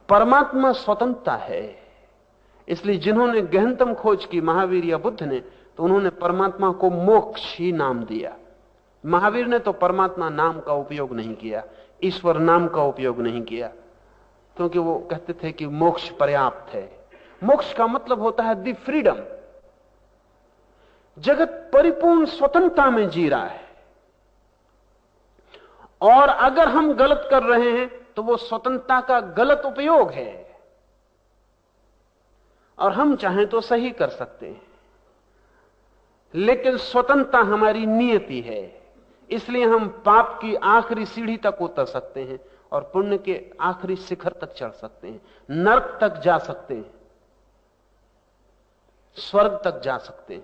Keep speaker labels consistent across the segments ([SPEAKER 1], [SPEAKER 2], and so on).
[SPEAKER 1] परमात्मा स्वतंत्रता है। इसलिए जिन्होंने गहनतम खोज की, महावीर या बुद्ध ने, तो उन्होंने परमात्मा को मोक्ष ही नाम दिया। महावीर ने तो परमात्मा नाम का उपयोग नहीं किया, ईश्वर नाम का उपयोग नहीं किया, क्योंकि वो कहते थे कि मोक्ष पर्याप्त है। मोक्ष का मतलब होता है दी फ्रीडम। जगत परिपूर्ण स्वतंत्रता में जी रहा है, और अगर हम गलत कर रहे हैं तो वो स्वतंत्रता का गलत उपयोग है, और हम चाहें तो सही कर सकते हैं। लेकिन स्वतंत्रता हमारी नियति है, इसलिए हम पाप की आखिरी सीढ़ी तक उतर सकते हैं और पुण्य के आखिरी शिखर तक चढ़ सकते हैं, नरक तक जा सकते हैं, स्वर्ग तक जा सकते हैं,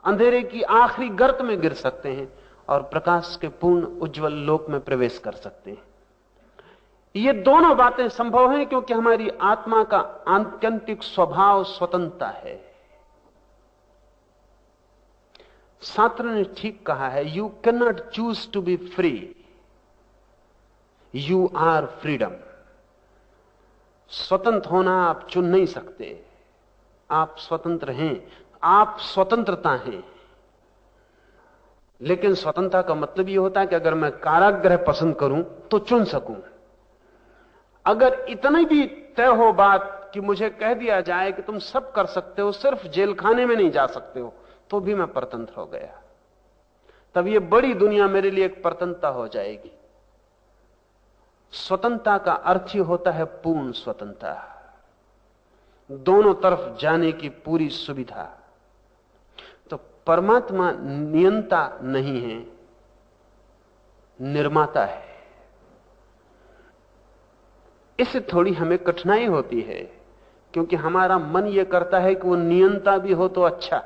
[SPEAKER 1] अंधेरे की आखिरी गर्त में गिर सकते हैं और प्रकाश के पूर्ण उज्जवल लोक में प्रवेश कर सकते हैं। ये दोनों बातें संभव हैं क्योंकि हमारी आत्मा का आत्यंतिक स्वभाव स्वतंत्रता है। सात्र ने ठीक कहा है, you can not choose to be free, you are freedom. स्वतंत्र होना आप चुन नहीं सकते, आप स्वतंत्र हैं, आप स्वतंत्रता हैं। लेकिन स्वतंत्रता का मतलब यह होता है कि अगर मैं कारागृह पसंद करूं तो चुन सकूं। अगर इतनी भी तय हो बात कि मुझे कह दिया जाए कि तुम सब कर सकते हो, सिर्फ जेल खाने में नहीं जा सकते हो, तो भी मैं परतंत्र हो गया। तब ये बड़ी दुनिया मेरे लिए एक परतंत्रता हो जाएगी। स्वतंत्रता का अर्थ ही होता है पूर्ण स्वतंत्रता, दोनों तरफ जाने की पूरी सुविधा। तो परमात्मा नियंता नहीं है, निर्माता है। इससे थोड़ी हमें कठिनाई होती है, क्योंकि हमारा मन यह करता है कि वो नियंता भी हो तो अच्छा।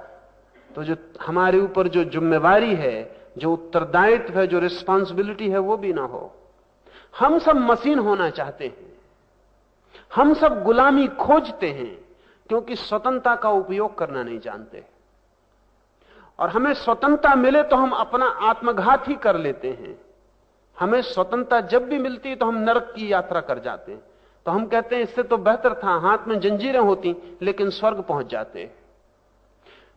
[SPEAKER 1] तो जो हमारे ऊपर जो जिम्मेवारी है, जो उत्तरदायित्व है, जो रिस्पांसिबिलिटी है, वो भी ना हो। हम सब मशीन होना चाहते हैं, हम सब गुलामी खोजते हैं, क्योंकि स्वतंत्रता का उपयोग करना नहीं जानते। और हमें स्वतंत्रता मिले तो हम अपना आत्मघात ही कर लेते हैं। हमें स्वतंत्रता जब भी मिलती है तो हम नरक की यात्रा कर जाते हैं। तो हम कहते हैं इससे तो बेहतर था हाथ में जंजीरें होती, लेकिन स्वर्ग पहुंच जाते।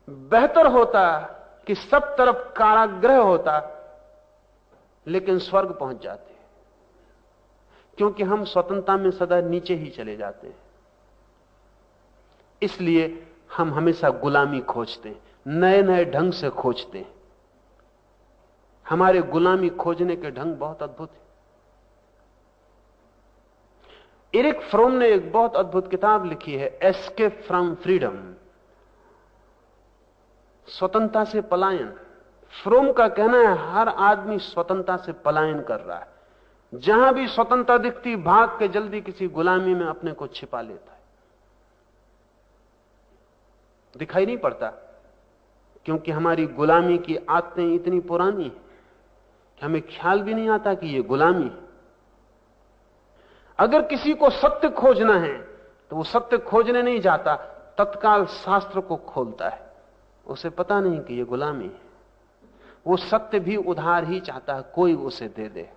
[SPEAKER 1] बेहतर होता कि सब तरफ कारागृह होता, लेकिन स्वर्ग पहुंच जाते। क्योंकि हम स्वतंत्रता में सदा नीचे ही चले जाते हैं। इसलिए हम हमेशा गुलामी खोजते हैं, नए नए ढंग से खोजते हैं। हमारे गुलामी खोजने के ढंग बहुत अद्भुत है। एरिक फ्रोम ने एक बहुत अद्भुत किताब लिखी है, एस्केप फ्रॉम फ्रीडम, स्वतंत्रता से पलायन। फ्रोम का कहना है हर आदमी स्वतंत्रता से पलायन कर रहा है। जहां भी स्वतंत्रता दिखती, भाग के जल्दी किसी गुलामी में अपने को छिपा लेता है। दिखाई नहीं पड़ता, क्योंकि हमारी गुलामी की आदतें इतनी पुरानी हैं कि हमें ख्याल भी नहीं आता कि यह गुलामी है। अगर किसी को सत्य खोजना है तो वो सत्य खोजने नहीं जाता, तत्काल शास्त्र को खोलता है। उसे पता नहीं कि यह गुलामी है। वो सत्य भी उधार ही चाहता है, कोई उसे दे दे।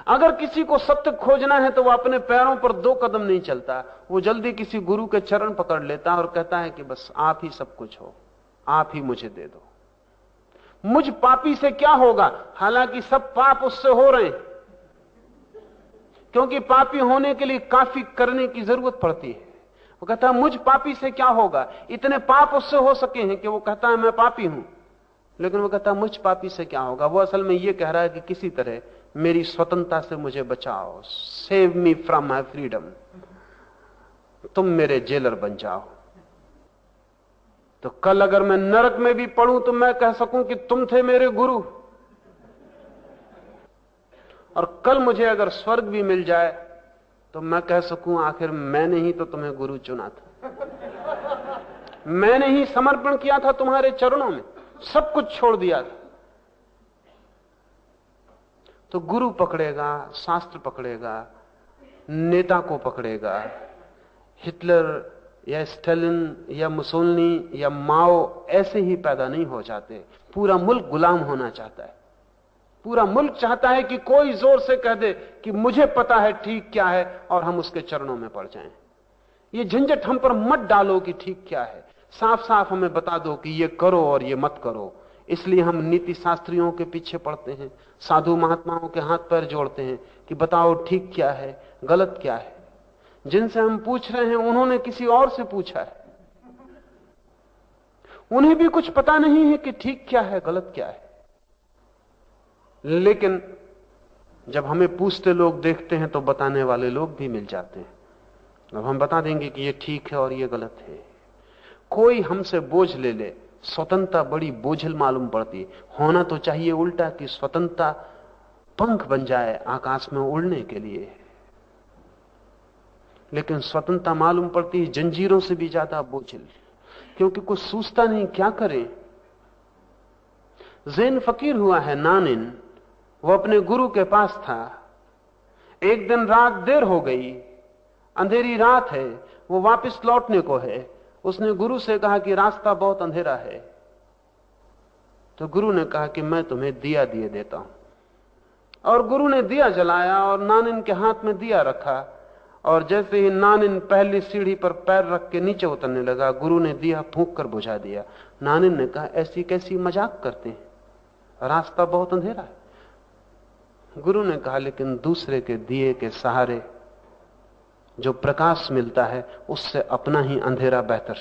[SPEAKER 1] अगर किसी को सत्य खोजना है तो वह अपने पैरों पर 2 कदम नहीं चलता, वो जल्दी किसी गुरु के चरण पकड़ लेता और कहता है कि बस आप ही सब कुछ हो, आप ही मुझे दे दो। मुझ पापी से क्या होगा? हालांकि सब पाप उससे हो रहे हैं, क्योंकि पापी होने के लिए काफी करने की जरूरत पड़ती है। वो कहता है मुझ पापी से क्या होगा? इतने पाप उससे हो सके हैं कि वो कहता है मैं पापी हूं, लेकिन वो कहता है मुझ पापी से क्या होगा। वो असल में ये कह रहा है कि किसी तरह मेरी स्वतंत्रता से मुझे बचाओ, save me from my freedom, तुम मेरे जेलर बन जाओ। तो कल अगर मैं नरक में भी पड़ूं तो मैं कह सकूं कि तुम थे मेरे गुरु, और कल मुझे अगर स्वर्ग भी मिल जाए तो मैं कह सकूं आखिर मैंने ही तो तुम्हें गुरु चुना था, मैंने ही समर्पण किया था तुम्हारे चरणों में, सब कुछ छोड़ दिया था। तो गुरु पकड़ेगा, शास्त्र पकड़ेगा, नेता को पकड़ेगा। हिटलर या स्टालिन या मुसोलिनी या माओ ऐसे ही पैदा नहीं हो जाते। पूरा मुल्क गुलाम होना चाहता है, पूरा मुल्क चाहता है कि कोई जोर से कह दे कि मुझे पता है ठीक क्या है और हम उसके चरणों में पड़ जाएं। ये झंझट हम पर मत डालो कि ठीक क्या है, साफ साफ हमें बता दो कि ये करो और ये मत करो। इसलिए हम नीति शास्त्रियों के पीछे पड़ते हैं, साधु महात्माओं के हाथ पैर जोड़ते हैं कि बताओ ठीक क्या है, गलत क्या है। जिनसे हम पूछ रहे हैं उन्होंने किसी और से पूछा है, उन्हें भी कुछ पता नहीं है कि ठीक क्या है, गलत क्या है। लेकिन जब हमें पूछते लोग देखते हैं तो बताने वाले लोग भी मिल जाते हैं। अब हम बता देंगे कि ये ठीक है और ये गलत है। कोई हमसे बोझ ले ले, स्वतंत्रता बड़ी बोझिल मालूम पड़ती है। होना तो चाहिए उल्टा कि स्वतंत्रता पंख बन जाए आकाश में उड़ने के लिए, लेकिन स्वतंत्रता मालूम पड़ती है जंजीरों से भी ज्यादा बोझिल, क्योंकि कुछ सूझता नहीं क्या करें। ज़ैन फकीर हुआ है नानिन, वो अपने गुरु के पास था। एक दिन रात देर हो गई, अंधेरी रात है, वो वापस लौटने को है। उसने गुरु से कहा कि रास्ता बहुत अंधेरा है। तो गुरु ने कहा कि मैं तुम्हें दिया दिए देता हूं। और गुरु ने दिया जलाया और नानिन के हाथ में दिया रखा, और जैसे ही नानिन पहली सीढ़ी पर पैर रख के नीचे उतरने लगा, गुरु ने दिया फूंक कर बुझा दिया। नानिन ने कहा ऐसी कैसी मजाक करते हैं, रास्ता बहुत अंधेरा है। गुरु ने कहा लेकिन दूसरे के दिए के सहारे जो प्रकाश मिलता है उससे अपना ही अंधेरा बेहतर।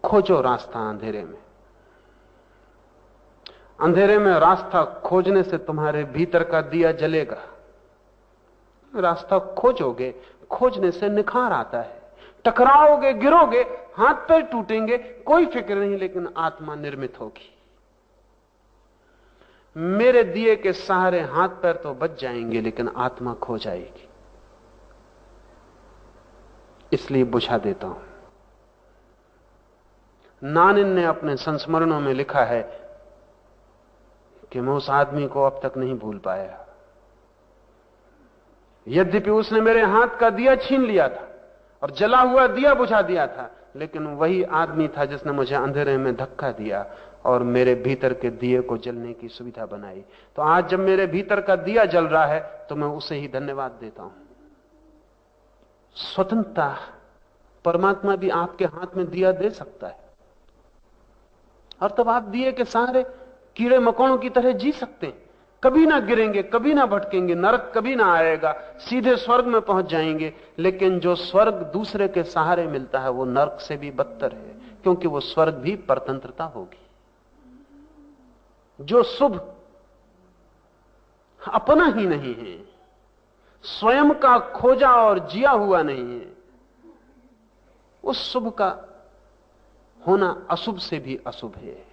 [SPEAKER 1] खोजो रास्ता अंधेरे में। अंधेरे में रास्ता खोजने से तुम्हारे भीतर का दिया जलेगा। रास्ता खोजोगे, खोजने से निखार आता है। टकराओगे, गिरोगे, हाथ पैर टूटेंगे, कोई फिक्र नहीं, लेकिन आत्मा निर्मित होगी। मेरे दिए के सहारे हाथ पैर तो बच जाएंगे, लेकिन आत्मा खो जाएगी। इसलिए बुझा देता हूं। नानिन ने अपने संस्मरणों में लिखा है कि मैं उस आदमी को अब तक नहीं भूल पाया। यद्यपि उसने मेरे हाथ का दिया छीन लिया था और जला हुआ दिया बुझा दिया था, लेकिन वही आदमी था जिसने मुझे अंधेरे में धक्का दिया और मेरे भीतर के दिए को जलने की सुविधा बनाई। तो आज जब मेरे भीतर का दिया जल रहा है तो मैं उसे ही धन्यवाद देता हूं। स्वतंत्रता, परमात्मा भी आपके हाथ में दिया दे सकता है, और तब आप दिए के सहारे कीड़े मकोड़ों की तरह जी सकते हैं। कभी ना गिरेंगे, कभी ना भटकेंगे, नरक कभी ना आएगा, सीधे स्वर्ग में पहुंच जाएंगे। लेकिन जो स्वर्ग दूसरे के सहारे मिलता है वो नरक से भी बदतर है, क्योंकि वो स्वर्ग भी परतंत्रता होगी। जो शुभ अपना ही नहीं है, स्वयं का खोजा और जिया हुआ नहीं है, उस शुभ का होना अशुभ से भी अशुभ है।